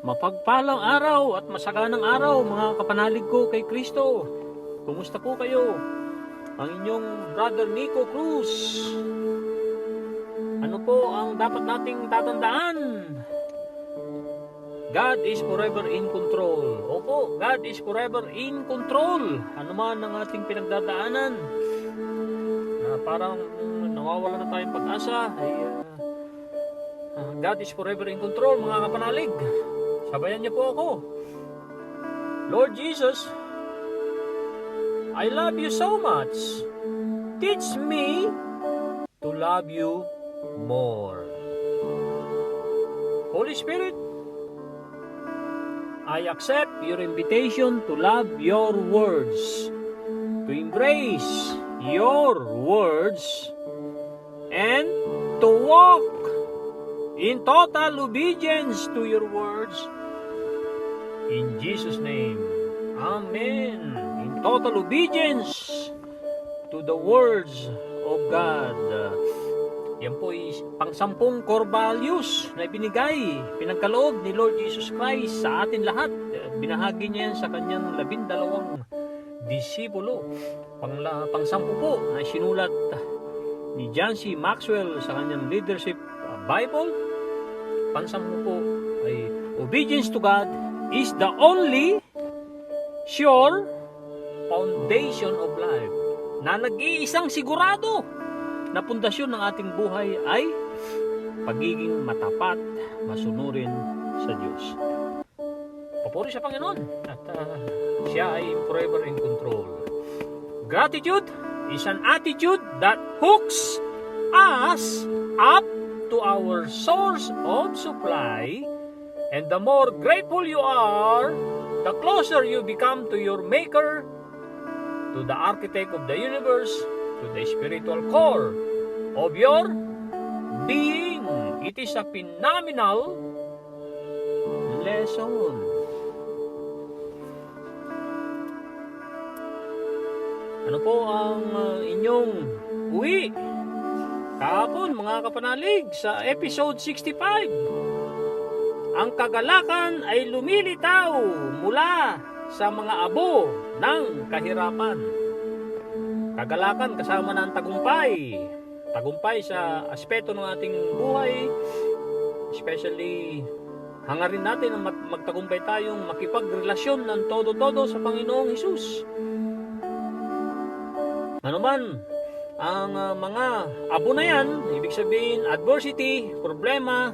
Mapagpalang araw at masaganang araw mga kapanalig ko kay Kristo. Kumusta po kayo? Ang inyong Brother Nico Cruz. Ano po ang dapat nating tatandaan? God is forever in control. Opo, God is forever in control. Ano man ang ating pinagdadaanan, parang nawawala na tayong pag-asa, God is forever in control mga kapanalig. Sabayan niyo po ako. Lord Jesus, I love you so much. Teach me to love you more. Holy Spirit, I accept your invitation to love your words, to embrace your words, and to walk in total obedience to your words. In Jesus' name, Amen. In total obedience to the words of God. Yan po ay pang-10 core values na ibinigay, pinagkaloob ni Lord Jesus Christ sa atin lahat. Binahagi niya yan sa kanyang 12 disipulo. Pang-10 po na sinulat ni John C. Maxwell sa kanyang Leadership Bible. Pang-10 po ay obedience to God is the only sure foundation of life. Na nag-iisang sigurado na pundasyon ng ating buhay ay pagiging matapat, masunurin sa Diyos. Papuri sa Panginoon at siya ay forever in control. Gratitude is an attitude that hooks us up to our source of supply, and the more grateful you are, the closer you become to your Maker, to the Architect of the universe, to the spiritual core of your being. It is a phenomenal lesson. Ano po ang inyong uwi kahapon mga kapanalig sa episode 65? Ang kagalakan ay lumilitaw mula sa mga abo ng kahirapan. Kagalakan kasama ng tagumpay. Tagumpay sa aspeto ng ating buhay. Especially, hangarin natin na magtagumpay tayong makipagrelasyon ng todo-todo sa Panginoong Hesus. Ano man ang mga abo na yan, ibig sabihin adversity, problema,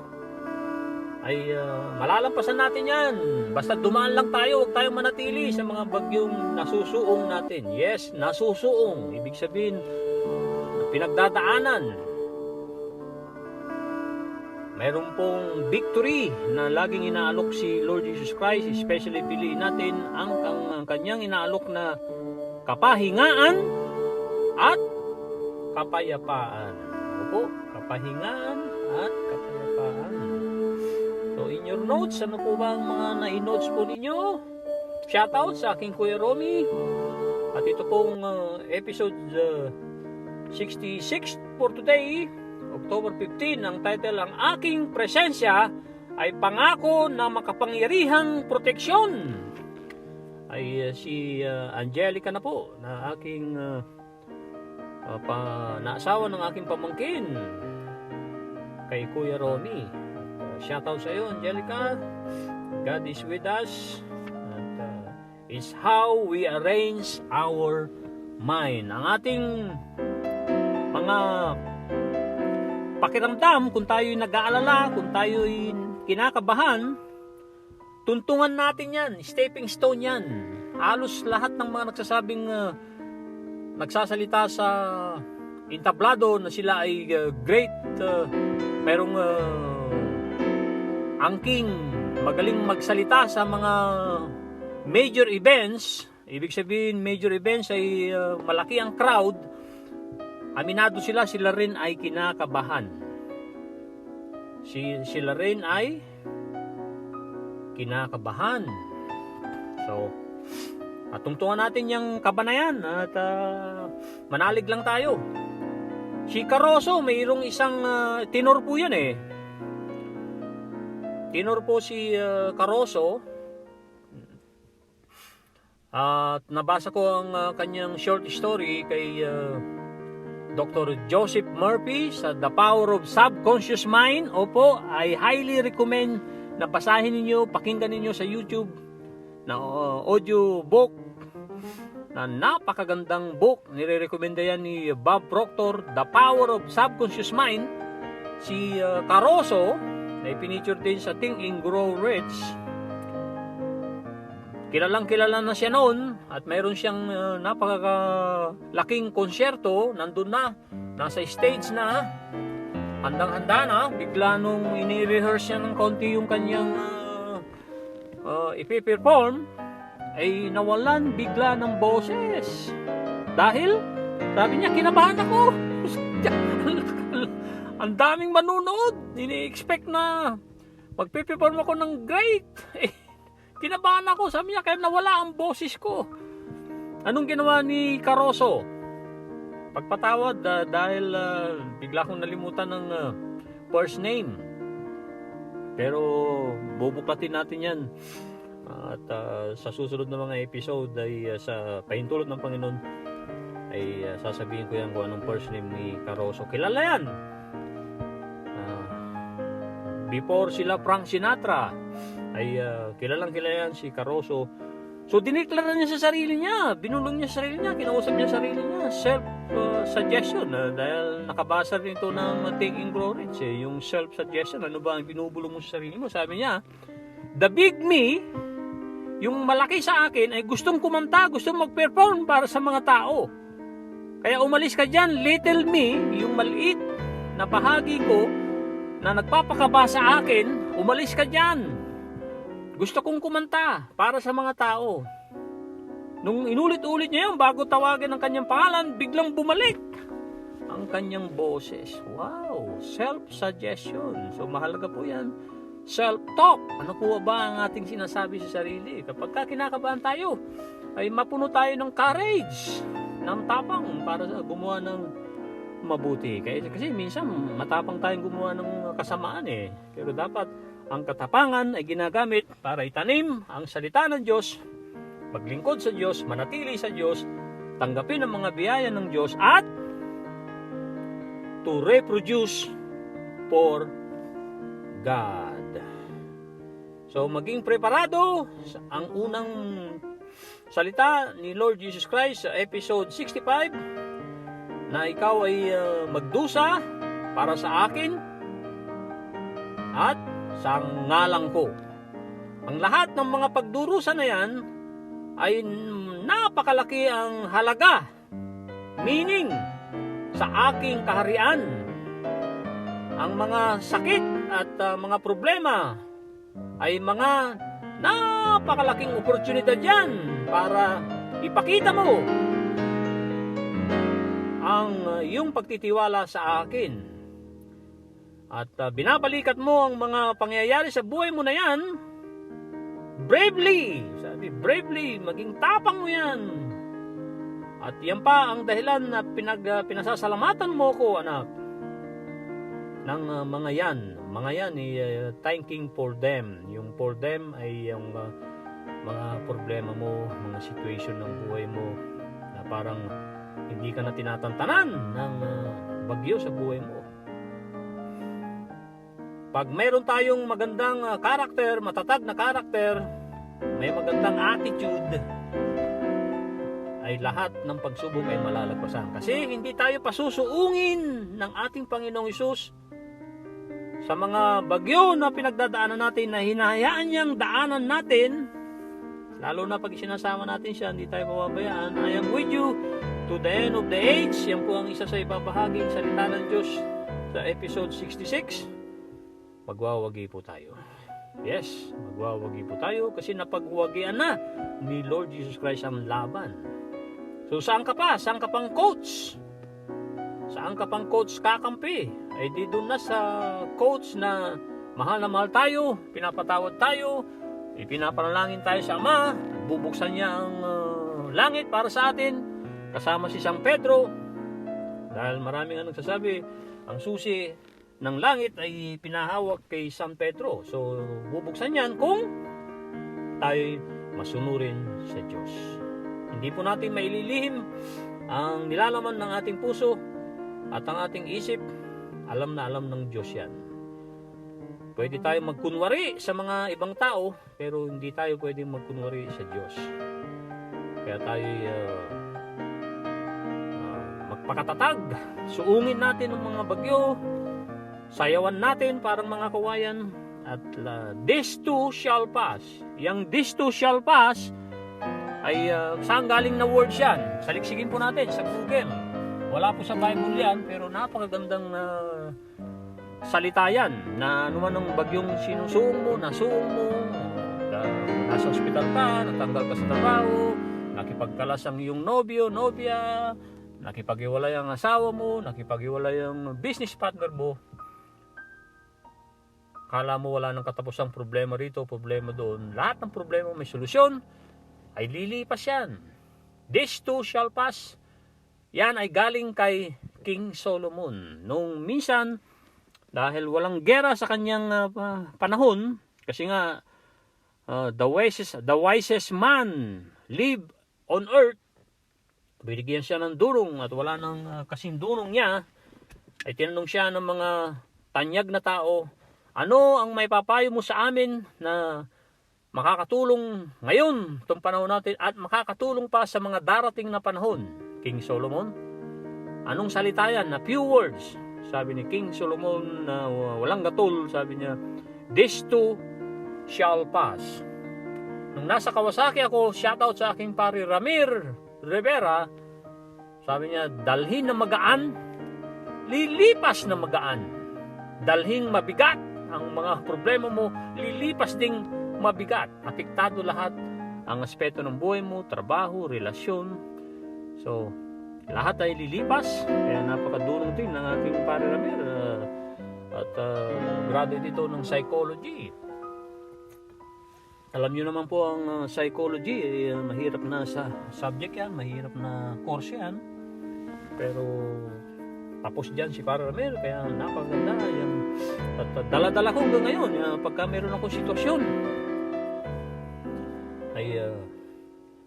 ay malalampasan natin yan. Basta dumaan lang tayo, huwag tayong manatili sa mga bagyong nasusuong natin. Yes, nasusuong. Ibig sabihin, pinagdadaanan. Mayroon pong victory na laging inaalok si Lord Jesus Christ. Especially piliin natin ang kanyang inaalok na kapahingaan at kapayapaan. Opo, kapahingaan at kapayapaan. So in your notes, ano po ba ang mga na-notes po ninyo? Shoutout sa aking Kuya Romy. At ito pong episode 66 for today, October 15. Ang title, ang aking presensya ay pangako na makapangyarihang proteksyon. Ay si Angelica na po, na aking naasawa ng aking pamangkin kay Kuya Romy. Shoutout sa iyo, Angelica. God is with us. And is how we arrange our mind. Ang ating mga pakiramdam, kung tayo'y nag-aalala, kung tayo'y kinakabahan, tuntungan natin yan. Stepping stone yan. Halos lahat ng mga nagsasabing nagsasalita sa entablado na sila ay great, mayroong angking, magaling magsalita sa mga major events. Ibig sabihin, major events ay malaki ang crowd. Aminado sila rin ay kinakabahan. Sila rin ay kinakabahan. So, tungtungan natin yung kaba na yan at manalig lang tayo. Si Caroso, mayroong isang tenor po yan eh. Tinor po si Caroso. At nabasa ko ang kanyang short story kay Dr. Joseph Murphy sa The Power of Subconscious Mind. Opo, I highly recommend na basahin ninyo, pakinggan ninyo sa YouTube na audio book na napakagandang book. Nire-recommenda yan ni Bob Proctor, The Power of Subconscious Mind. Si Caroso na ipiniture din sa Think and Grow Rich. Kilalang kilala na siya noon at mayroon siyang napakalaking konsyerto. Nandun na, nasa stage na, handang-handa na. Bigla nung ini-rehearse niya ng konti yung kanyang ipiperform, ay nawalan bigla ng boses. Dahil, sabi niya, kinabahan ako. Ang daming manunood. Ini-expect na magpiperform ako ng great. Kinabahan ako, sabi niya, kaya nawala ang boses ko. Anong ginawa ni Caroso? Pagpatawad dahil bigla kong nalimutan ng first name. Pero bubuklatin natin yan. At sa susunod na mga episode ay sa pahintulot ng Panginoon ay sasabihin ko yan kung anong first name ni Caroso. Kilala yan. Before sila Frank Sinatra ay kilalang kilala yan si Caroso. So diniklara niya sa sarili niya, binulong niya sa sarili niya, kinausap niya sa sarili niya, self-suggestion. Dahil nakabasa rin ito ng Think and Grow Rich, yung self-suggestion. Ano ba ang binubulong mo sa sarili mo? Sabi niya, the big me, yung malaki sa akin, ay gustong kumanta, gustong mag-perform para sa mga tao. Kaya umalis ka dyan, little me, yung maliit na bahagi ko na nagpapakaba sa akin, umalis ka dyan. Gusto kong kumanta para sa mga tao. Nung inulit-ulit niya yun, bago tawagin ang kanyang pangalan, biglang bumalik ang kanyang boses. Wow, self-suggestion. So mahalaga po yan. Self-talk. Ano po ba ang ating sinasabi sa sarili? Kapag kinakabahan tayo, ay mapuno tayo ng courage, ng tapang para gumawa ng mabuti. Kasi minsan matapang tayong gumawa ng kasamaan Pero dapat ang katapangan ay ginagamit para itanim ang salita ng Diyos, maglingkod sa Diyos, manatili sa Diyos, tanggapin ang mga biyaya ng Diyos, at to reproduce for God. So maging preparado. Ang unang salita ni Lord Jesus Christ sa episode 65 na ikaw ay magdusa para sa akin at sa ngalan ko. Ang lahat ng mga pagdurusa na yan ay napakalaki ang halaga, meaning sa aking kaharian. Ang mga sakit at mga problema ay mga napakalaking oportunidad yan para ipakita mo ang iyong pagtitiwala sa akin. At binabalikat mo ang mga pangyayari sa buhay mo na yan bravely. Sabi, bravely, maging tapang mo yan. At yan pa ang dahilan na pinasasalamatan mo ko, anak, ng mga yan. Mga yan, thanking for them. Yung for them ay yung mga problema mo, mga situation ng buhay mo na parang hindi ka na tinatantanan ng bagyo sa buhay mo. Pag mayroon tayong magandang karakter, matatag na karakter, may magandang attitude, ay lahat ng pagsubok ay malalagpasan. Kasi hindi tayo pasusuungin ng ating Panginoong Hesus sa mga bagyo na pinagdadaanan natin, na hinahayaan niyang daanan natin. Lalo na pag sinasama natin siya, hindi tayo pababayaan. I am with you to the end of the age. Yan po ang isa sa ibabahaging salita ng Diyos sa episode 66. Magwawagi po tayo. Yes, magwawagi po tayo kasi napagwagian na ni Lord Jesus Christ ang laban. So saan ka pa? Saan ka pang coach? Saan ka pang coach kakampi? Ay di doon na sa coach na mahal tayo, pinapatawad tayo, ipinapanalangin tayo sa Ama, bubuksan niya ang langit para sa atin, kasama si San Pedro. Dahil maraming nagsasabi, ang susi ng langit ay pinahawak kay San Pedro. So, bubuksan yan kung tayo masunurin sa Diyos. Hindi po natin maililihim ang nilalaman ng ating puso at ang ating isip. Alam na alam ng Diyos yan. Pwede tayo magkunwari sa mga ibang tao, pero hindi tayo pwedeng magkunwari sa Diyos. Kaya tayo magpakatatag. Suungin natin ang mga bagyo. Sayawan natin parang mga kawayan. At this too shall pass. Yang this too shall pass ay saan galing na words yan? Saliksikin po natin sa Google. Wala po sa Bible yan, pero napakagandang salita yan, na anuman ang bagyong sinusuong mo, nasuong mo, nasa ospital ka, natanggal ka sa trabaho, nakipagkalas ang iyong nobyo, nobya, nakipag-iwalay ang asawa mo, nakipag-iwalay ang business partner mo. Kala mo wala nang katapusang problema rito, problema doon. Lahat ng problema may solusyon, ay lilipas yan. This too shall pass. Yan ay galing kay King Solomon. Nung minsan, dahil walang gera sa kanyang panahon, kasi nga the wisest man live on earth, binigyan siya ng durong at wala nang kasing durong niya, ay tinanong siya ng mga tanyag na tao, ano ang may papayo mo sa amin na makakatulong ngayon, itong panahon natin, at makakatulong pa sa mga darating na panahon? King Solomon, anong salita yan na few words? Sabi ni King Solomon na walang gatol, sabi niya, this too shall pass. Nung nasa Kawasaki ako, shoutout sa aking pari Ramir Rivera, sabi niya, dalhin na magaan, lilipas na magaan. Dalhin mabigat ang mga problema mo, lilipas ding mabigat. Apektado lahat ang aspeto ng buhay mo, trabaho, relasyon. So, lahat ay lilipas. Kaya napakadulong din ng ating pare Ramir at graduate ito ng psychology. Alam nyo naman po ang psychology ay mahirap na sa subject yan, mahirap na course yan, pero tapos dyan si pare Ramir, kaya napakaganda yan. At dala-dala ko hanggang ngayon pagka meron akong sitwasyon ay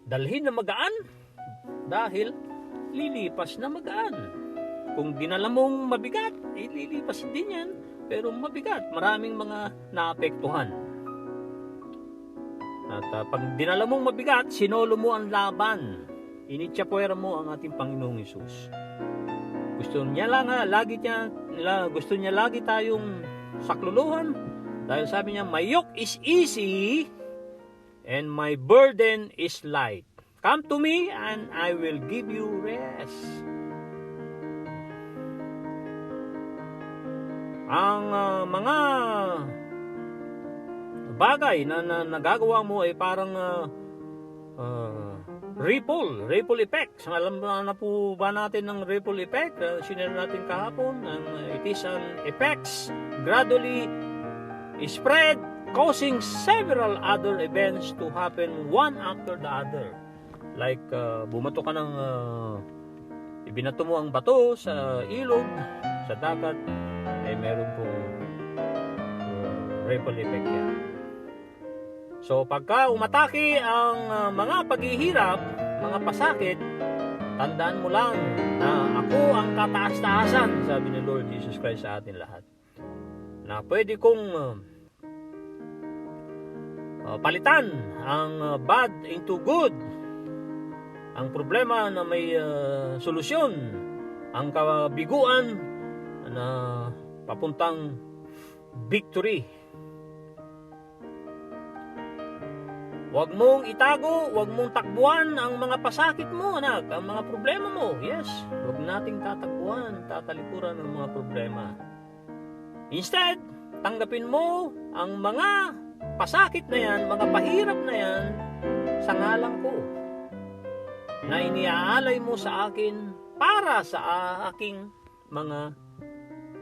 dalhin na magaan dahil lilipas na magaan. Kung dinala mong mabigat, lilipas din yan, pero mabigat. Maraming mga naapektuhan. At pag dinala mong mabigat, sinolo mo ang laban. Initsapuera mo ang ating Panginoong Hesus. Gusto niya lagi tayong sakluluhan, dahil sabi niya, my yoke is easy and my burden is light. Come to me and I will give you rest. Ang mga bagay na nagagawa mo ay parang ripple effect. Alam na po ba natin ng ripple effect? Sinira natin kahapon. It is an effects gradually spread, causing several other events to happen one after the other. Like bumato ka ng ibinato mo ang bato sa ilog, sa dagat, ay meron po ripple effect yan. So pagka umatake ang mga paghihirap, mga pasakit, tandaan mo lang na ako ang kataas-taasan, sabi ni Lord Jesus Christ sa atin lahat, na pwede kong palitan ang bad into good, ang problema na may solusyon, ang kabiguan na papuntang victory. Huwag mong itago, huwag mong takbuhan ang mga pasakit mo, anak, ang mga problema mo. Yes, huwag nating tatakbuhan, tatalikuran ang mga problema. Instead, tanggapin mo ang mga pasakit na yan, mga pahirap na yan, sa ngalan ko, na iniaalay mo sa akin para sa aking mga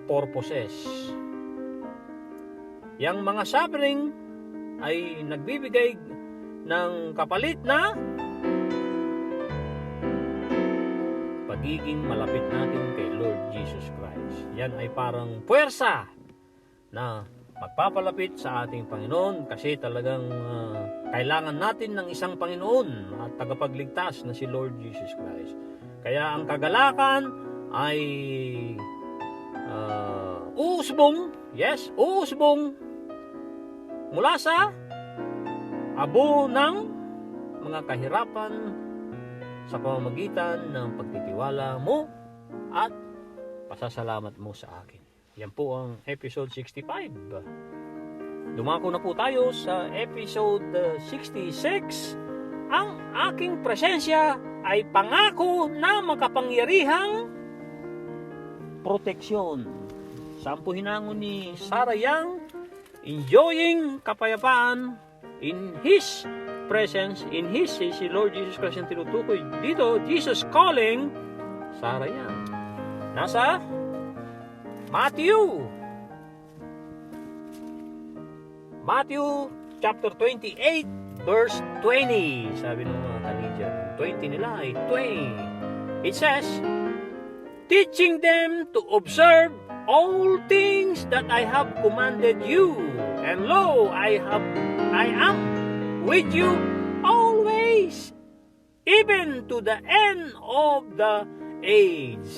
purposes. Yang mga suffering ay nagbibigay ng kapalit na pagiging malapit natin kay Lord Jesus Christ. Yan ay parang puwersa na magpapalapit sa ating Panginoon kasi talagang kailangan natin ng isang Panginoon at tagapagligtas na si Lord Jesus Christ. Kaya ang kagalakan ay uusbong mula sa abo ng mga kahirapan sa pamamagitan ng pagtitiwala mo at pasasalamat mo sa akin. Yan po ang episode 65. Dumako na po tayo sa episode 66. Ang aking presensya ay pangako na makapangyarihang proteksyon. Saan po hinangon ni Sarah Young? Enjoying kapayapaan in His presence, in His, si Lord Jesus Christ ang tinutukoy dito. Jesus calling Sarah Young. Nasa Matthew chapter 28 verse 20. Sabi ng mga Canadian, 20 nila ay 20. It says, teaching them to observe all things that I have commanded you, and lo, I am with you always, even to the end of the age.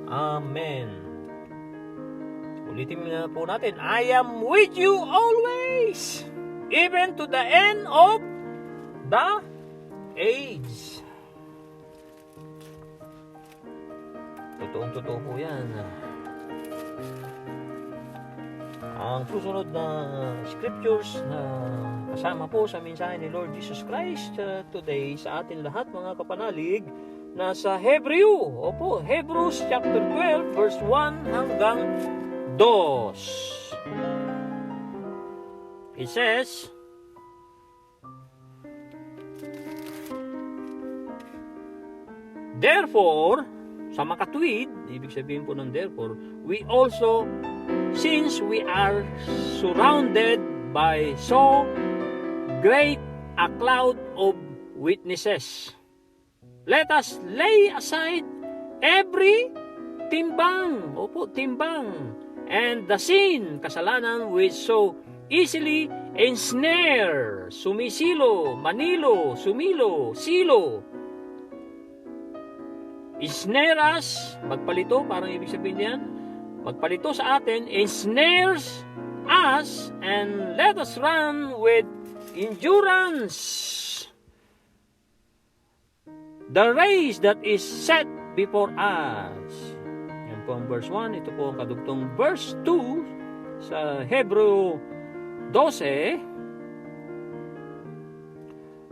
Amen. Ulitin nga po natin, I am with you always, even to the end of the age. Totoong-totoo po yan. Ang susunod na scriptures na kasama po sa mensahe ni Lord Jesus Christ today sa atin lahat mga kapanalig, nasa Hebreo. Opo, Hebrews chapter 12 verse 1 hanggang 2. It says, therefore, sa makatwid, ibig sabihin po ng therefore, we also, since we are surrounded by so great a cloud of witnesses, let us lay aside every timbang, and the sin, kasalanan, which so easily ensnare, silo, ensnare us, magpalito, parang ibig sabihin yan, magpalito sa atin, ensnares us, and let us run with endurance the race that is set before us. Yan po ang verse 1. Ito po ang kadugtong verse 2 sa Hebreo 12.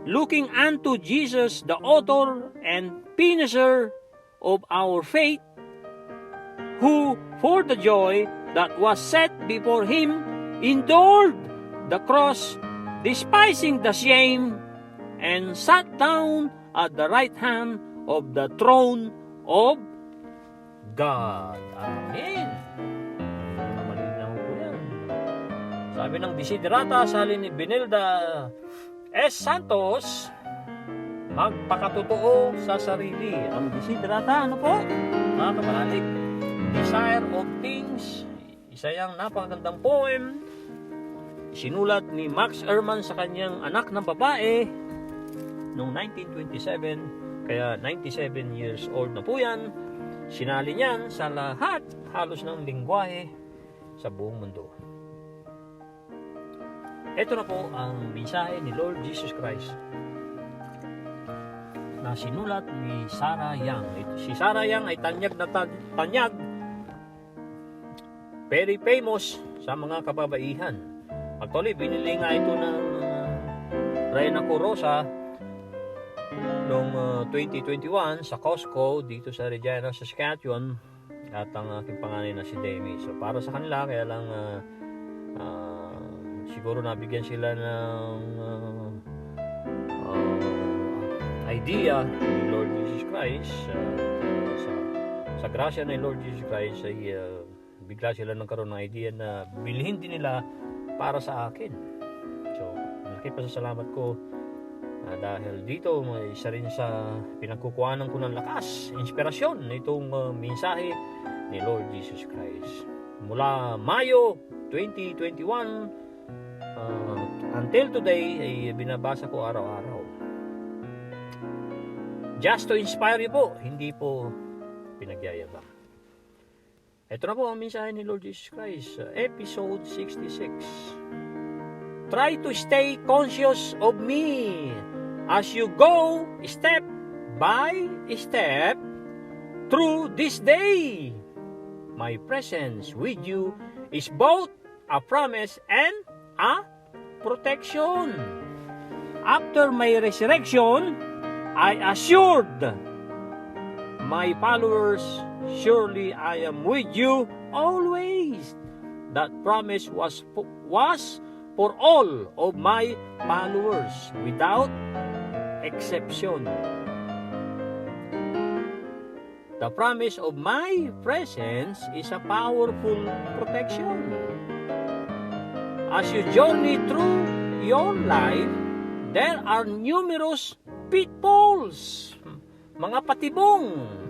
Looking unto Jesus, the author and finisher of our faith, who for the joy that was set before him endured the cross, despising the shame, and sat down at the right hand of the throne of God. Amen. Malinaw po yan. Sabi ng desiderata sa halin ni Benilda S. Santos, magpakatotoo sa sarili. Ang desiderata, ano po? Mga kapanalig, desire of things. Isa yung napakagandang poem. Sinulat ni Max Ehrmann sa kanyang anak na babae noong 1927. Kaya 97 years old na po yan. Sinali niyan sa lahat halos ng lingwahe sa buong mundo. Ito na po ang mensahe ni Lord Jesus Christ na sinulat ni Sarah Young. Si Sarah Young ay tanyag na tanyag, very famous sa mga kababaihan. Actually, binili nga ito ng Reyna Corosa noong 2021 sa Costco dito sa Regina, Saskatchewan, at ang aking panganay na si Demi. So para sa kanila, kaya lang siguro nabigyan sila ng idea ni Lord Jesus Christ. Sa grasya ni Lord Jesus Christ ay bigla sila nagkaroon ng idea na bilhin din nila para sa akin. So malaki pasasalamat ko Dahil dito may isa rin sa pinagkukuhanan ko ng lakas, inspirasyon nitong mensahe ni Lord Jesus Christ. Mula Mayo 2021 until today ay binabasa ko araw-araw. Just to inspire you po, hindi po pinagyayabang. Ito na po ang mensahe ni Lord Jesus Christ, episode 66. Try to stay conscious of me as you go step by step through this day. My presence with you is both a promise and a protection. After my resurrection, I assured my followers, surely I am with you always. That promise was for all of my followers without exception. The promise of my presence is a powerful protection. As you journey through your life, there are numerous pitfalls, mga patibong.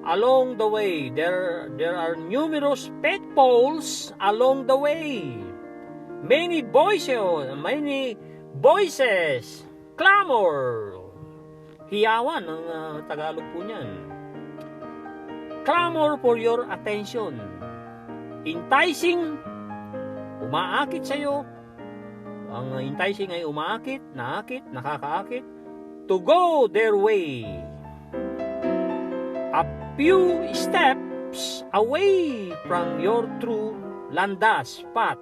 Along the way, there are numerous pitfalls along the way. Many voices, clamor. Hiyawan ang Tagalog po niyan. Clamor for your attention. Enticing, umaakit sa iyo. Ang enticing ay umaakit, naakit, nakakaakit. To go their way. A few steps away from your true landas, path.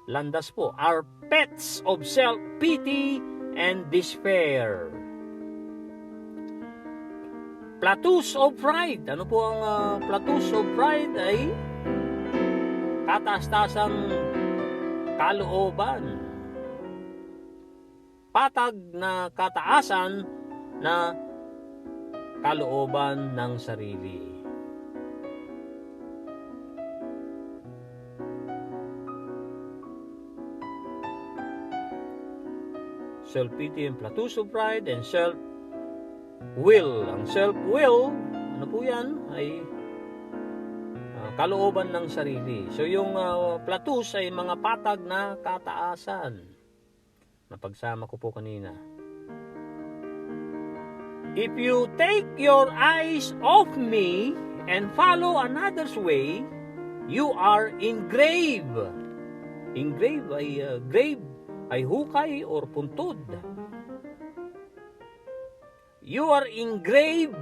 Landas po are pets of self-pity and despair. Plateaus of pride. Ano po ang plateaus of pride? Ay kataas-tasang kalooban. Patag na kataasan na kalooban ng sarili. Self-pity and plateaus of pride and self-will. Ang self-will, ano po yan? Ay kalooban ng sarili. So yung plateaus ay mga patag na kataasan. Napagsama ko po kanina. If you take your eyes off me and follow another's way, you are in grave. In grave ay grave ay hukay or puntod. You are in grave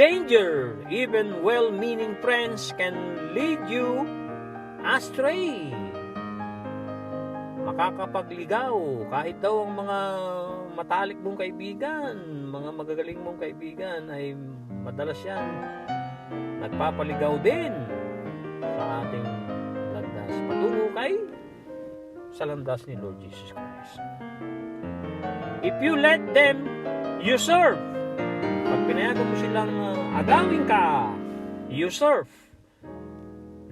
danger. Even well-meaning friends can lead you astray. Makakapagligaw kahit daw ang mga matalik mong kaibigan, mga magagaling mong kaibigan ay madalas yan nagpapaligaw din sa ating landas patungo sa landas ni Lord Jesus Christ. If you let them usurp, pag pinayagan mo silang agawin ka, usurp,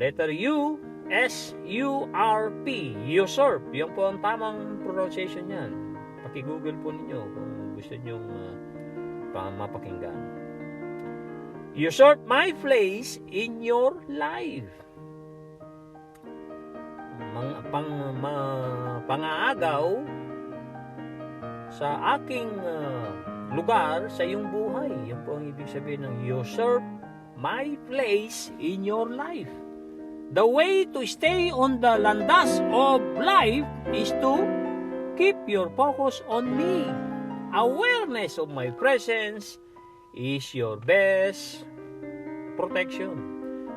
letter U, S-U-R-P, usurp. Yan po ang tamang pronunciation yan. Paki-google po ninyo kung gusto nyo mapakinggan. Usurp my place in your life. Pangaagaw sa aking lugar sa iyong buhay. Yan po ang ibig sabihin ng usurp my place in your life. The way to stay on the landas of life is to keep your focus on me. Awareness of my presence is your best protection.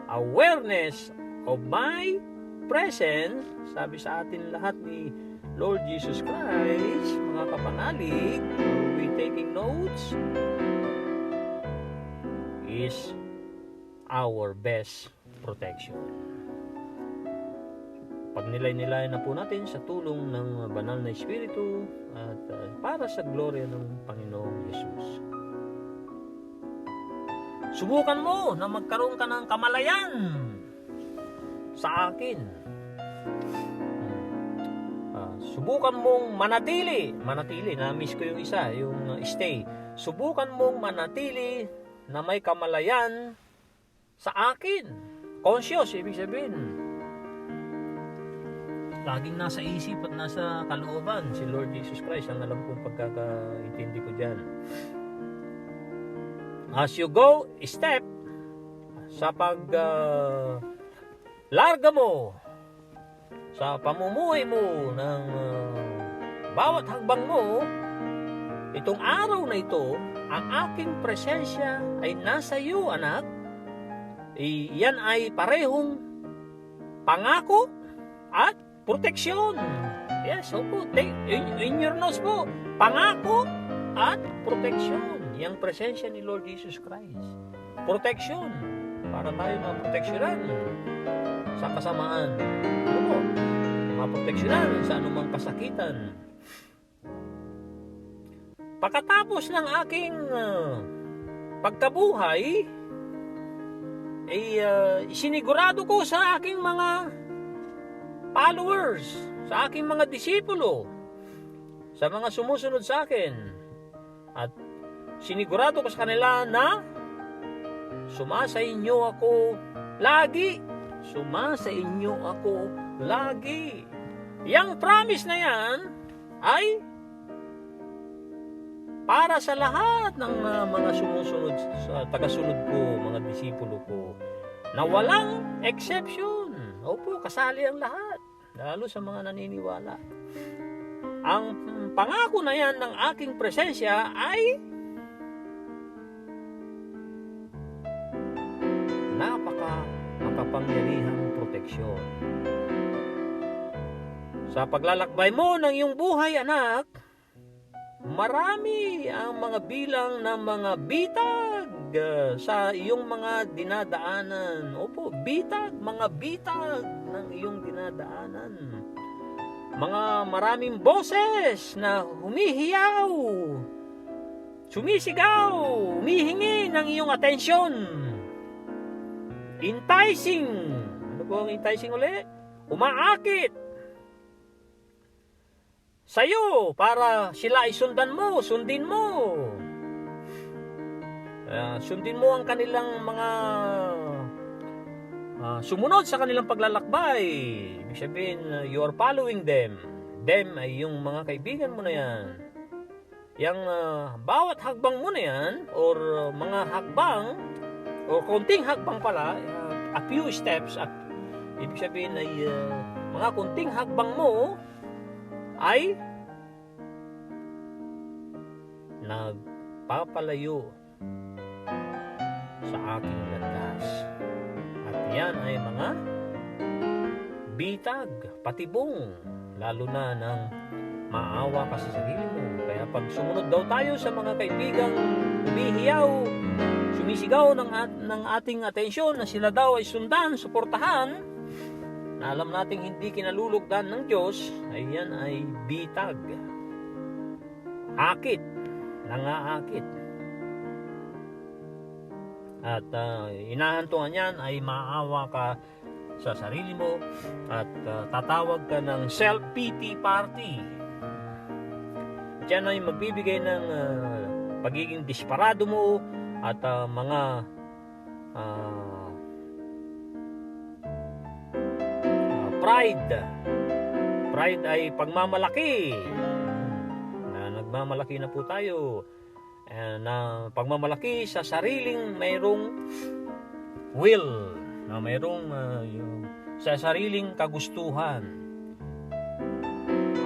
Awareness of my presence, sabi sa atin lahat ni Lord Jesus Christ, mga kapanalig, are we taking notes? Is our best protection. Pagnilay-nilay na po natin sa tulong ng banal na Espiritu at para sa gloria ng Panginoong Yesus. Subukan mo na magkaroon ka ng kamalayan sa akin. subukan mong manatili, na-miss ko yung isa, yung stay. Subukan mong manatili na may kamalayan sa akin. Conscious, ibig sabihin, laging nasa isip at nasa kalooban si Lord Jesus Christ. Ang alam kong pagkakaintindi ko dyan. As you go, step sa larga mo, sa pamumuhay mo ng bawat hakbang mo, itong araw na ito, ang aking presensya ay nasa iyo, anak. Yan ay parehong pangako at proteksyon. Yes, opo. In your notes po, pangako at proteksyon. Yang presensya ni Lord Jesus Christ. Proteksyon. Para tayo maproteksyonan sa kasamaan. Ano po? Maproteksyonan sa anumang kasakitan. Pagkatapos ng aking pagkabuhay, sinigurado ko sa aking mga followers, sa aking mga disipulo, sa mga sumusunod sa akin, at sinigurado ko sa kanila na sumasa inyo ako lagi. Sumasa inyo ako lagi. Yang promise na yan ay para sa lahat ng mga sumusunod, sa tagasunod ko, mga disipulo ko, na walang exception. Opo, kasali ang lahat, lalo sa mga naniniwala. Ang pangako na yan ng aking presensya ay makapangyarihang proteksyon. Sa paglalakbay mo ng iyong buhay, anak, marami ang mga bilang ng mga bitag sa iyong mga dinadaanan. Opo, mga bitag ng iyong dinadaanan. Mga maraming boses na humihiyaw, sumisigaw, humihingi ng iyong atensyon. Enticing. Ano po ang enticing uli? Umaakit sa'yo para sila ay sundin mo. Sundin mo ang kanilang mga sumunod sa kanilang paglalakbay. Ibig sabihin, you are following them. Them ay yung mga kaibigan mo na yan. Yang bawat hakbang mo na yan, or mga hakbang, o konting hakbang pala, a few steps, ibig sabihin ay mga konting hakbang mo ay nagpapalayo sa aking landas. At yan ay mga bitag, patibong, lalo na ng maawa ka sa sarili mo. Kaya pag sumunod daw tayo sa mga kaibigang humihiyaw, sumisigaw ng ating atensyon na sila daw ay sundan, suportahan, na alam nating hindi kinalulugdan ng Diyos, ay yan ay bitag, akit, nangaakit. At inahantungan yan ay maawa ka sa sarili mo at tatawag ka ng self-pity party. At yan ay magbibigay ng pagiging disparado mo at mga pride ay pagmamalaki, na nagmamalaki na po tayo, na pagmamalaki sa sariling mayroong will, na mayroong sa sariling kagustuhan.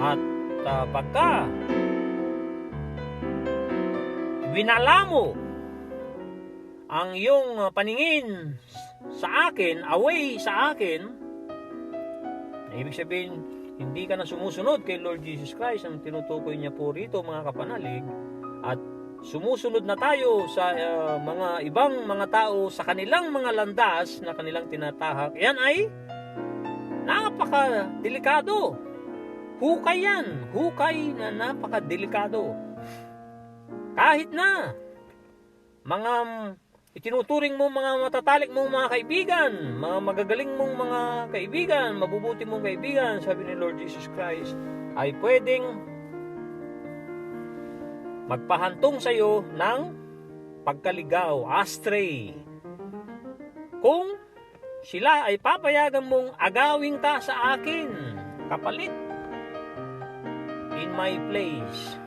At pagka winala mo ang iyong paningin sa akin, away sa akin, ibig sabihin, hindi ka na sumusunod kay Lord Jesus Christ. Ang tinutukoy niya po rito, mga kapanalig, at sumusunod na tayo sa mga ibang mga tao sa kanilang mga landas na kanilang tinatahak. Yan ay napaka-delikado. Hukay yan. Hukay na napaka-delikado. Kahit na mga itinuturing mo mga matatalik mong mga kaibigan, mga magagaling mong mga kaibigan, mabubuti mong kaibigan, sabi ni Lord Jesus Christ, ay pwedeng magpahantong sa iyo ng pagkaligaw, astray. Kung sila ay papayagan mong agawin ka sa akin, kapalit, in my place.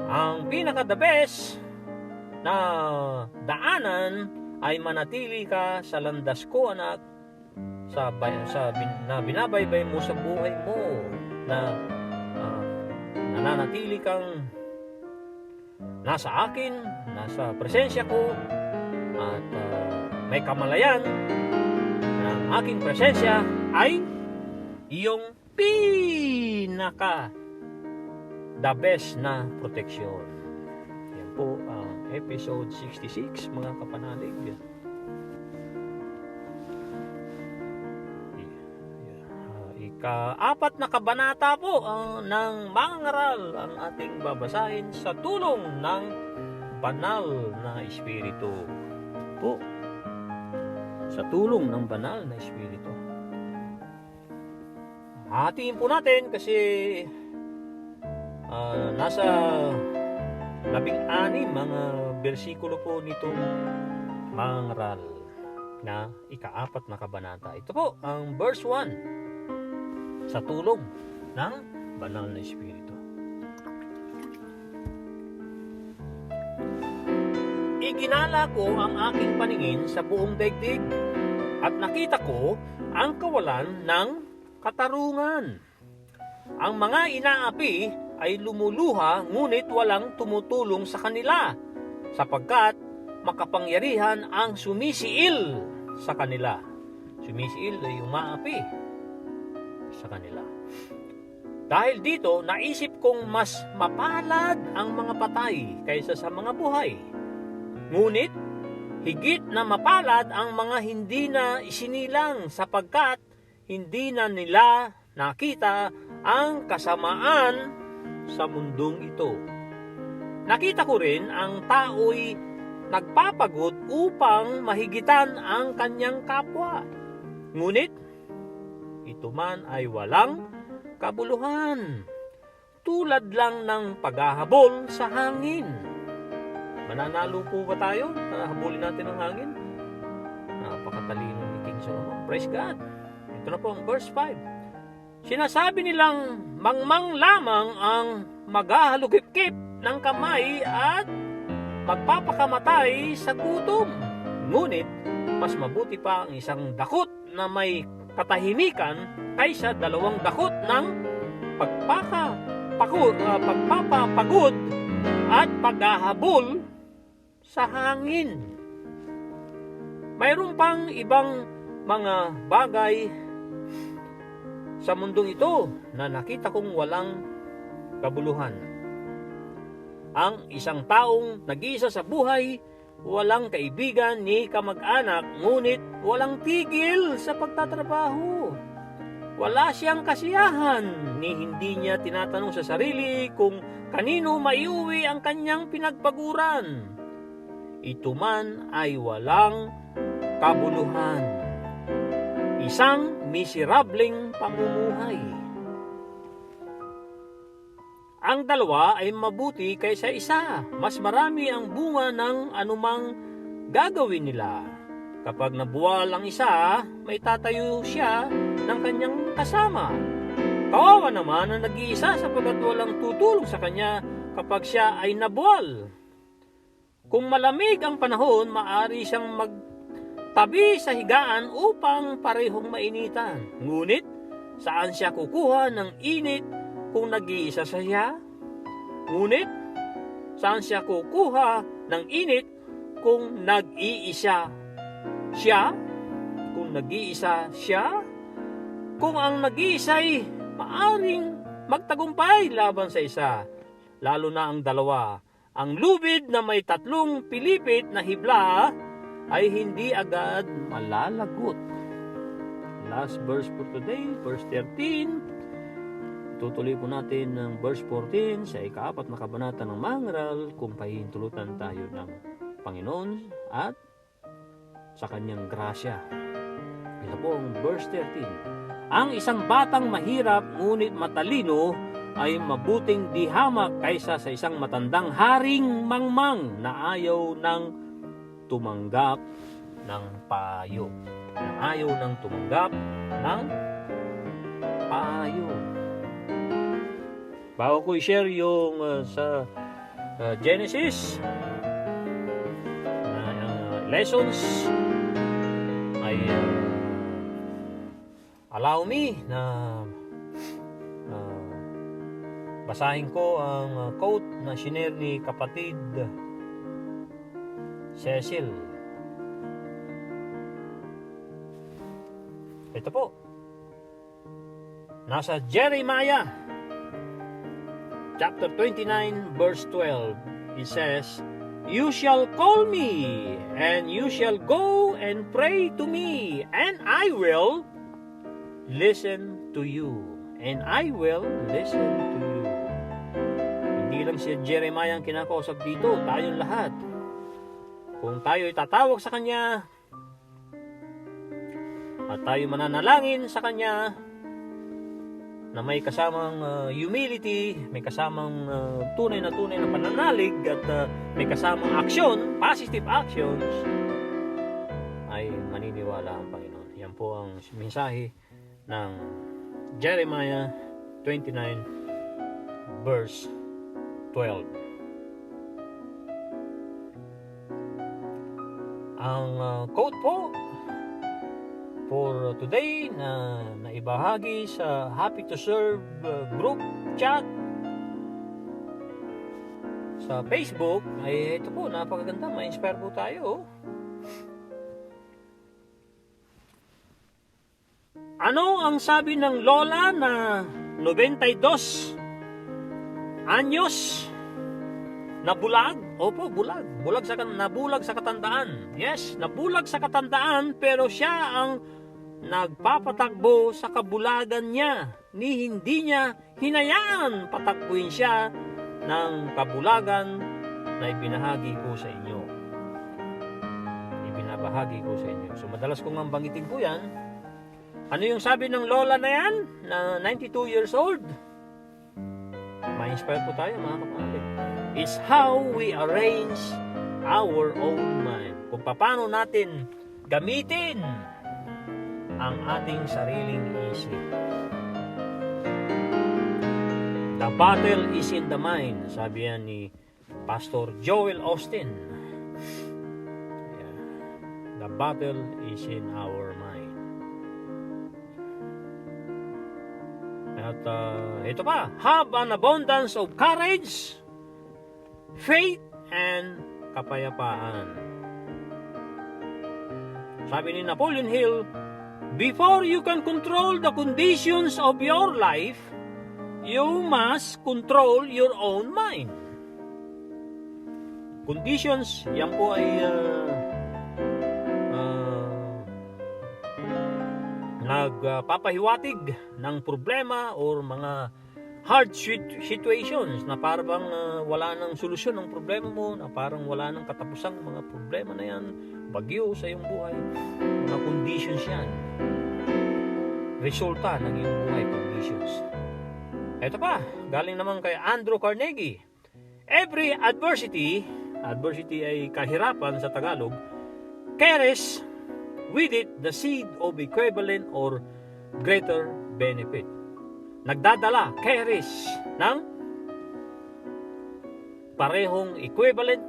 Ang pinaka-the best na daanan ay manatili ka sa landas ko, anak, na binabaybay mo sa buhay mo, na nananatili kang nasa akin, nasa presensya ko, at may kamalayan na ang aking presensya ay iyong pinaka the best na proteksyon. Yan po ang episode 66, mga kapanalig. Ika-4 na kabanata po ng mangaral ang ating babasahin sa tulong ng banal na Espiritu. Po, sa tulong ng banal na Espiritu. Hatiin po natin kasi nasa 16 mga bersikulo po nitong mangaral na ika-4 na kabanata. Ito po ang verse 1, sa tulong ng banal na Espiritu. Iginala ko ang aking paningin sa buong daigdig at nakita ko ang kawalan ng katarungan. Ang mga inaapi ay lumuluha ngunit walang tumutulong sa kanila, sapagkat makapangyarihan ang sumisiil sa kanila. Sumisiil ay umaapi sa kanila. Dahil dito, naisip kong mas mapalad ang mga patay kaysa sa mga buhay. Ngunit, higit na mapalad ang mga hindi na isinilang, sapagkat hindi na nila nakita ang kasamaan sa mundong ito. Nakita ko rin ang tao'y nagpapagod upang mahigitan ang kanyang kapwa. Ngunit, ito man ay walang kabuluhan, tulad lang ng paghahabol sa hangin. Mananalo po ba tayo? Habulin natin ang hangin? Napakatalino ni King Solomon. Praise God. Ito na po ang verse 5. Sinasabi nilang mangmang lamang ang maghahalugip-kip ng kamay at magpapakamatay sa gutom. Ngunit, mas mabuti pa ang isang dakot na may katahimikan kaysa 2 dakot ng pagpapapagod at paghahabol sa hangin. Mayroon pang ibang mga bagay sa mundong ito na nakita kong walang kabuluhan. Ang isang taong nag-iisa sa buhay, walang kaibigan ni kamag-anak, ngunit walang tigil sa pagtatrabaho. Wala siyang kasiyahan, ni hindi niya tinatanong sa sarili kung kanino maiuwi ang kanyang pinagpaguran. Ito man ay walang kabuluhan. Isang miserableng pamumuhay. Ang dalawa ay mabuti kaysa isa. Mas marami ang bunga ng anumang gagawin nila. Kapag nabuwal ang isa, may tatayo siya ng kanyang kasama. Kawawa naman ang nag-iisa sapagkat walang tutulong sa kanya kapag siya ay nabuwal. Kung malamig ang panahon, maaari siyang magtabi sa higaan upang parehong mainitan. Ngunit, saan siya kukuha ng init kung nag-iisa siya? Ngunit, saan siya kukuha ng init kung nag-iisa siya? Kung nag-iisa siya? Kung ang nag-iisa'y maaring magtagumpay laban sa isa, lalo na ang dalawa. Ang lubid na may 3 pilipit na hibla ay hindi agad malalagot. Last verse for today, verse 13. Tutuloy po natin ng verse 14 sa ika-4 na kabanata ng mangaral kung pahihintulutan tayo ng Panginoon at sa kanyang grasya. Ito po ang verse 13. Ang isang batang mahirap ngunit matalino ay mabuting di hamak kaysa sa isang matandang haring mangmang na ayaw ng tumanggap ng payo. Na ayaw ng tumanggap ng payo. Bago ko i-share yung sa Genesis lessons, ay allow me na basahin ko ang quote na shinare ni kapatid Cecil. Ito po, nasa Jeremiah chapter 29 verse 12. It says, "You shall call me, and you shall go and pray to me, and I will listen to you." And I will listen to you. Hindi lang si Jeremiah ang kinakausap dito, tayong lahat. Kung tayo itatawag sa Kanya, at tayo mananalangin sa Kanya, na may kasamang humility, may kasamang tunay na pananalig, at may kasamang aksyon, positive actions, ay maniniwala ang Panginoon. Yan po ang mensahe ng Jeremiah 29 verse 12. Ang quote po for today na naibahagi sa Happy to Serve group chat sa Facebook ay ito po, napakaganda, ma-inspire po tayo. Ano ang sabi ng lola na 92 anyos na bulag? Opo, bulag. Nabulag sa katandaan. Yes, nabulag sa katandaan, pero siya ang nagpapatakbo sa kabulagan niya. Hindi niya hinayaan patakbuhin siya ng kabulagan na ibinahagi ko sa inyo. Ibinabahagi ko sa inyo. So madalas kong banggitin po yan. Ano yung sabi ng lola na yan, na 92 years old? Ma-inspire po tayo, mga kapatid. It's how we arrange our own mind. Kung paano natin gamitin ang ating sariling isip. The battle is in the mind, sabi yan ni Pastor Joel Austin. Yeah. The battle is in our mind. At ito pa, have an abundance of courage, faith, and kapayapaan. Sabi ni Napoleon Hill, before you can control the conditions of your life, you must control your own mind. Conditions, yan po ay nagpapahiwatig ng problema or mga hard situations na parang wala nang solusyon ng problema mo, na parang wala nang katapusang mga problema na yan, bagyo sa iyong buhay, mga conditions yan, resulta ng iyong buhay conditions. Ito pa, galing naman kay Andrew Carnegie. Every adversity ay kahirapan sa Tagalog, carries with it the seed of equivalent or greater benefit. Nagdadala, carries, ng parehong equivalent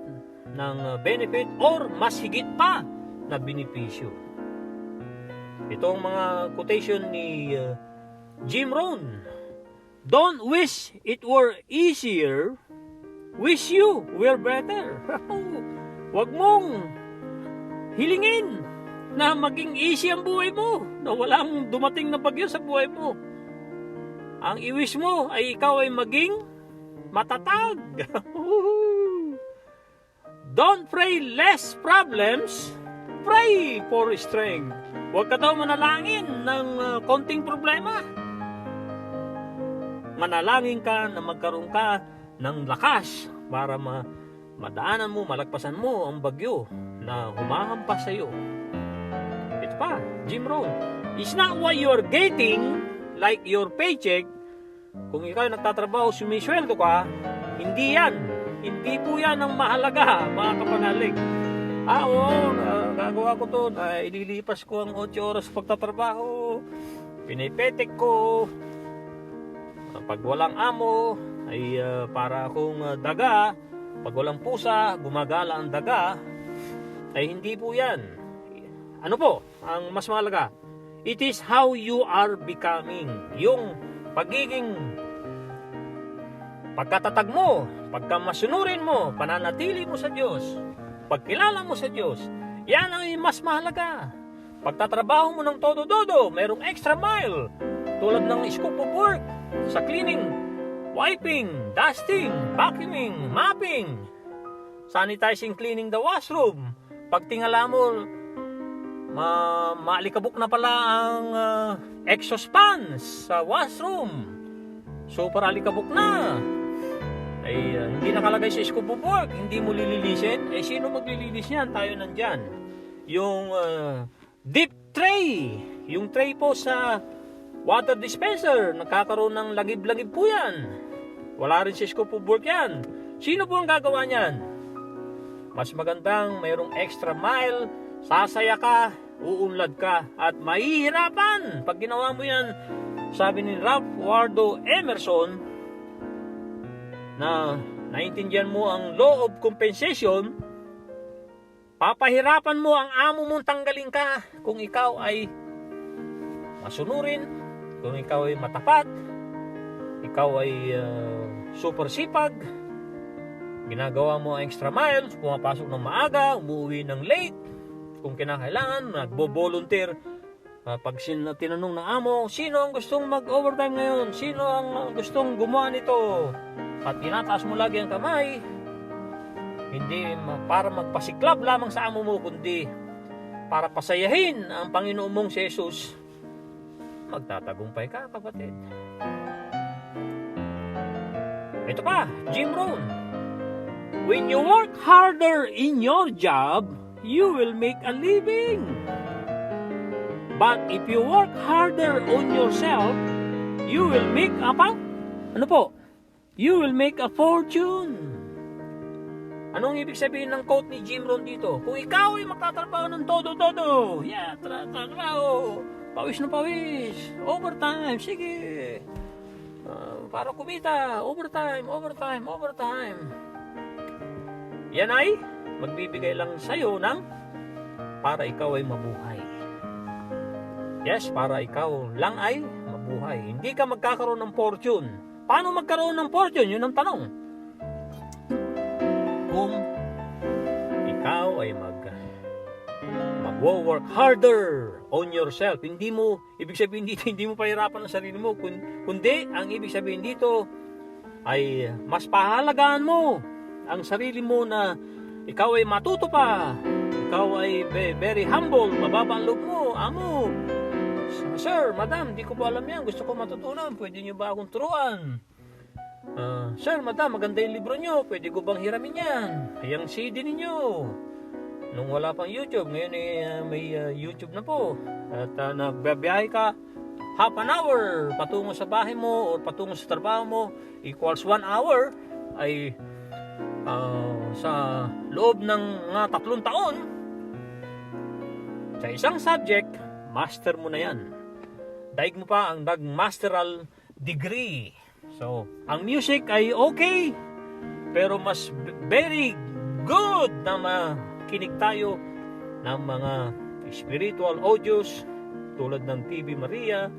ng benefit or mas higit pa na benepisyo. Itong mga quotation ni Jim Rohn. Don't wish it were easier, wish you were better. Huwag mong hilingin na maging easy ang buhay mo, na walang dumating na bagyo sa buhay mo. Ang i-wish mo ay ikaw ay maging matatag. Don't pray less problems, pray for strength. Huwag ka daw manalangin ng konting problema. Manalangin ka na magkaroon ka ng lakas para madaanan mo, malagpasan mo ang bagyo na humahampas sa iyo. Ito pa, Jim Rohn. It's not what you're getting, like your paycheck. Kung ikaw nagtatrabaho, sumisweldo ka, hindi yan. Hindi po yan ang mahalaga, mga kapanalig. Oo, gagawa ko to, ililipas ko ang 8 oras pagtatrabaho, pinipetek ko. Pag walang amo, ay para akong daga. Pag walang pusa, gumagala ang daga. Ay hindi po yan. Ano po ang mas mahalaga? It is how you are becoming. Yung pagiging pagkatatag mo, pagkamasunurin mo, pananatili mo sa Diyos, pagkilala mo sa Diyos, yan ang mas mahalaga. Pagtatrabaho mo ng todo-dodo, mayroong extra mile, tulad ng scope of work, sa cleaning, wiping, dusting, vacuuming, mopping, sanitizing, cleaning the washroom. Pag tingala mo, maalikabok na pala ang exhaust fans sa washroom. Super alikabok na. Ay hindi nakalagay sa scope of work, hindi mo lilinisin. Eh sino maglilinis niyan? Tayo nandyan. Yung deep tray, yung tray po sa water dispenser, nagkakaroon ng lagib-lagib po yan. Wala rin sa scope of work yan. Sino po ang gagawa niyan? Mas magandang mayroong extra mile, sasaya ka, uunlad ka, at mahihirapan pag ginawa mo yan. Sabi ni Ralph Waldo Emerson na naintindihan mo ang law of compensation, papahirapan mo ang amo mong tanggalin ka kung ikaw ay masunurin, kung ikaw ay matapat, ikaw ay super sipag, ginagawa mo ang extra miles, pumapasok ng maaga, umuwi ng late, kung kinakailangan, nagbo-volunteer. Pag tinanong ng amo, sino ang gustong mag-overtime ngayon? Sino ang gustong gumawa nito? At tinataas mo lagi ang kamay, hindi para magpasiklab lamang sa amo mo, kundi para pasayahin ang Panginoon mong si Jesus. Magtatagumpay ka, kapatid. Ito pa, Jim Rohn. When you work harder in your job, you will make a living. But if you work harder on yourself, you will make You will make a fortune. Anong ibig sabihin ng quote ni Jim Rohn dito? Kung ikaw ay magtatrabaho ng todo-todo, trabaho, pawis na pawis, overtime, sige. Para kumita, overtime. Yan ay magbibigay lang sa'yo ng para ikaw ay mabuhay. Yes, para ikaw lang ay mabuhay. Hindi ka magkakaroon ng fortune. Paano magkaroon ng fortune? Yun ang tanong. Kung ikaw ay mag-work harder on yourself, ibig sabihin dito, hindi mo pahirapan ang sarili mo, kundi ang ibig sabihin dito ay mas pahalagaan mo ang sarili mo na ikaw ay matuto pa, ikaw ay very humble, mababa ang loob mo, amo. Sir, madam, di ko pa alam yan. Gusto ko matutunan. Pwede nyo ba akong turuan? Sir, madam, maganda yung libro nyo. Pwede ko bang hiramin yan? Yung CD ninyo. Nung wala pang YouTube, ngayon may YouTube na po. At nagbabiyahe ka, half an hour patungo sa bahay mo o patungo sa trabaho mo equals 1 hour ay sa loob ng mga 3 taon sa isang subject, master mo na yan. Daig mo pa ang nag-masteral degree. So, ang music ay okay, pero mas very good na makinig tayo ng mga spiritual audios tulad ng TV Maria.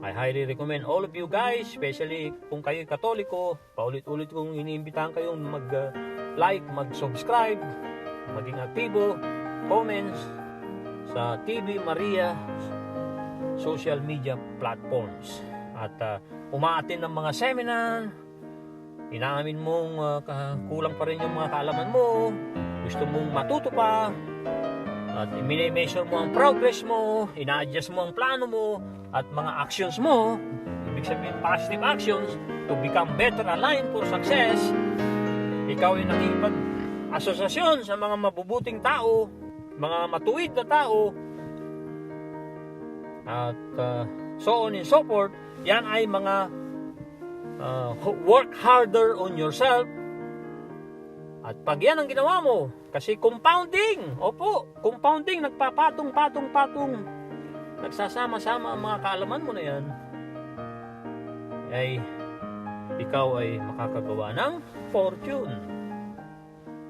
I highly recommend all of you guys, especially kung kayo Katoliko, paulit-ulit kong iniimbitahan kayong mag-like, mag-subscribe, maging aktibo, comments sa TV Maria social media platforms. At umaatin ng mga seminar, inaamin mong kulang pa rin yung mga kaalaman mo, gusto mong matuto pa, at i-measure mo ang progress mo, ina-adjust mo ang plano mo, at mga actions mo, ibig sabihin positive actions, to become better aligned for success. Ikaw ay nakikipag-asosasyon sa mga mabubuting tao, mga matuwid na tao, at so on and so forth. Yan ay mga work harder on yourself. At pag yan ang ginawa mo, kasi compounding, compounding, nagpapatong-patong-patong, nagsasama-sama ang mga kaalaman mo na yan, ay ikaw ay makakagawa ng fortune.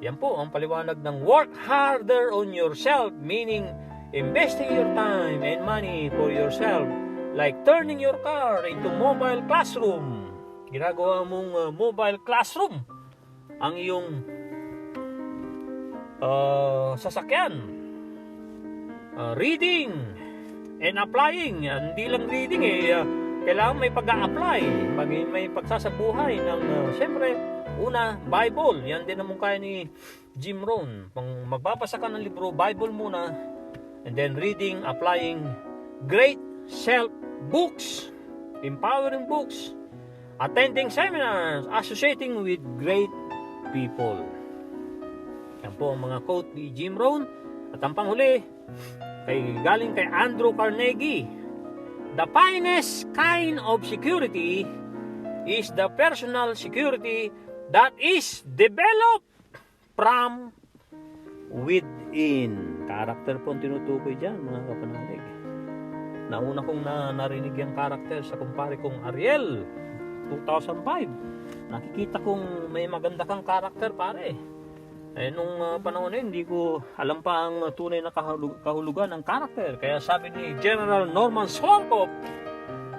Yan po ang paliwanag ng work harder on yourself, meaning investing your time and money for yourself, like turning your car into mobile classroom. Ginagawa mong mobile classroom ang iyong sasakyan. Reading and applying. Hindi lang reading kailangan may pag-a-apply, may pagsasabuhay ng siyempre, una, Bible. Yan din naman kaya ni Jim Rohn. Kung magbabasa ka ng libro, Bible muna, and then reading, applying, great self books, empowering books, attending seminars, associating with great people. Yan po ang mga quote ni Jim Rohn. At ang panghuli, galing kay Andrew Carnegie. The finest kind of security is the personal security that is developed from within. Karakter po ang tinutukoy dyan, mga kapanalig. Nauna kong narinig yung karakter sa kumpare kong Ariel 2005. Nakikita kong may maganda kang karakter, pare. Nung panahon na yun, hindi ko alam pa ang tunay na kahulugan ng karakter. Kaya sabi ni General Norman Schwarzkopf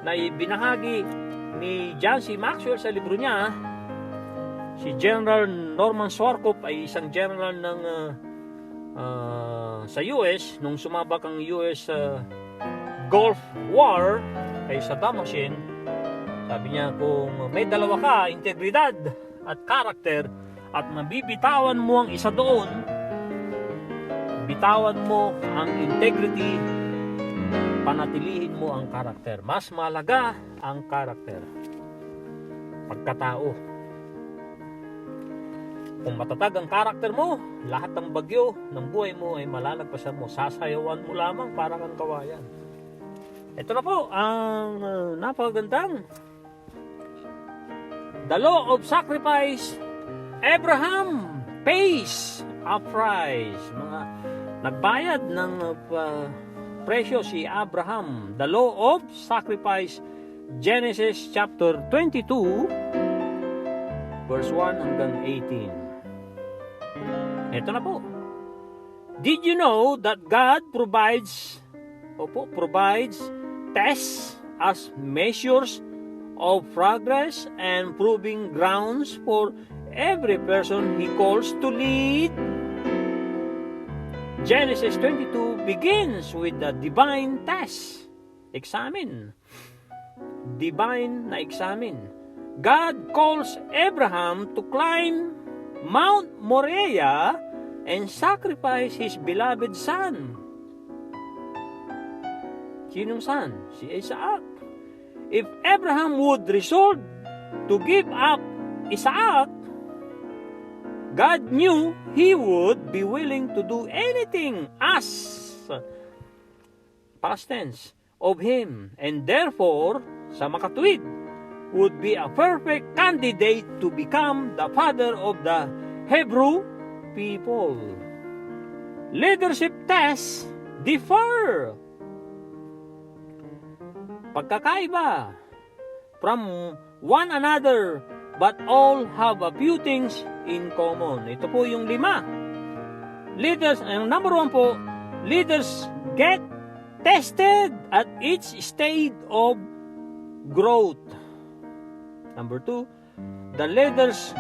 na ibinahagi ni John C. Maxwell sa libro niya. Si General Norman Schwarzkopf ay isang general ng sa US nung sumabak ang US Gulf War kay Saddam Hussein. Sabi niya, kung may dalawa ka, integridad at karakter, at mabibitawan mo ang isa doon, bitawan mo ang integrity, panatilihin mo ang karakter. Mas mahalaga ang karakter, pagkatao. Kung matatag ang karakter mo, lahat ng bagyo ng buhay mo ay malalagpasan mo. Sasayawan mo lamang para kang kawayan. Ito na po ang napakagandang The Law of Sacrifice. Abraham pays a price. Nagbayad ng presyo si Abraham. The Law of Sacrifice, Genesis chapter 22 verse 1 hanggang 18. Ito na po. Did you know that God provides tests as measures of progress and proving grounds for every person He calls to lead? Genesis 22 begins with the divine test. Examine. Divine na examine. God calls Abraham to climb Mount Moriah and sacrifice his beloved son. Sinong son? Si Isaac. If Abraham would resolve to give up Isaac, God knew he would be willing to do anything as past tense of him, and therefore, sa makatuwid, would be a perfect candidate to become the father of the Hebrew people. Leadership tests differ. Pagkakaiba from one another, but all have a few things in common. Ito po yung 5. Leaders, ang number 1 po, leaders get tested at each stage of growth. Number 2, the leader's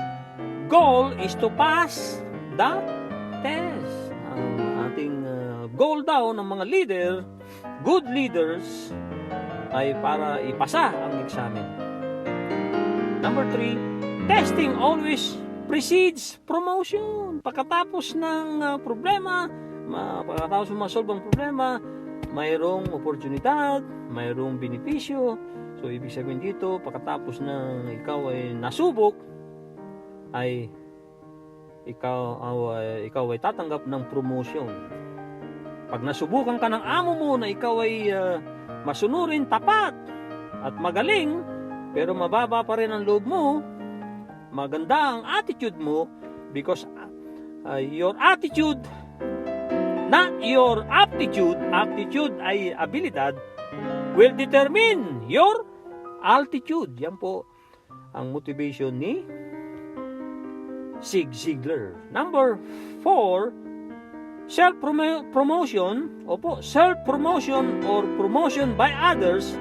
goal is to pass the test. Ang ating goal daw ng mga leader, good leaders, ay para ipasa ang examen. Number 3, testing always precedes promotion. Pagkatapos ng problema, pagkatapos ma-solve ang problema, mayroong oportunidad, mayroong benepisyo. So, ibig sabihin dito, pagkatapos ng ikaw ay nasubok, ay ikaw ay tatanggap ng promotion. Pag nasubukan ka ng amo mo na ikaw ay masunurin, tapat, at magaling, pero mababa pa rin ang loob mo, maganda ang attitude mo, because your attitude, not your aptitude, aptitude ay abilidad, will determine your altitude. Yan po ang motivation ni Zig Ziglar. Number 4, self-promotion. Opo, self-promotion or promotion by others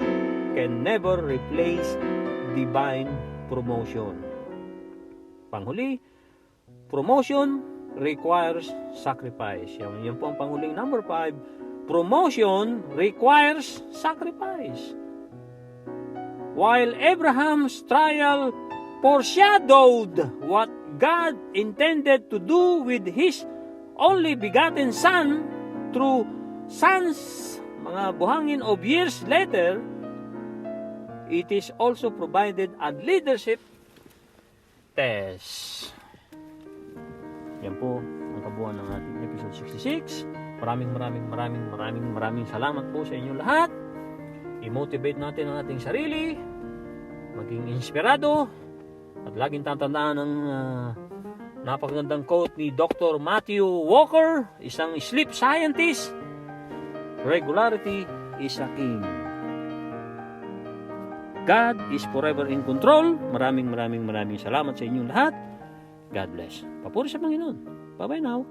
can never replace divine promotion. Panghuli, promotion requires sacrifice. Yan po ang panghuling number 5. Promotion requires sacrifice. While Abraham's trial foreshadowed what God intended to do with His only begotten Son through sons, mga buhangin of years later, it is also provided a leadership test. Yan po ang kabuuan ng ating episode 66. Maraming salamat po sa inyo lahat. I-motivate natin ang ating sarili, maging inspirado, at laging tatandaan ng napakagandang quote ni Dr. Matthew Walker, isang sleep scientist: regularity is a king. God is forever in control. Maraming salamat sa inyong lahat. God bless. Papuri sa Panginoon. Bye-bye now.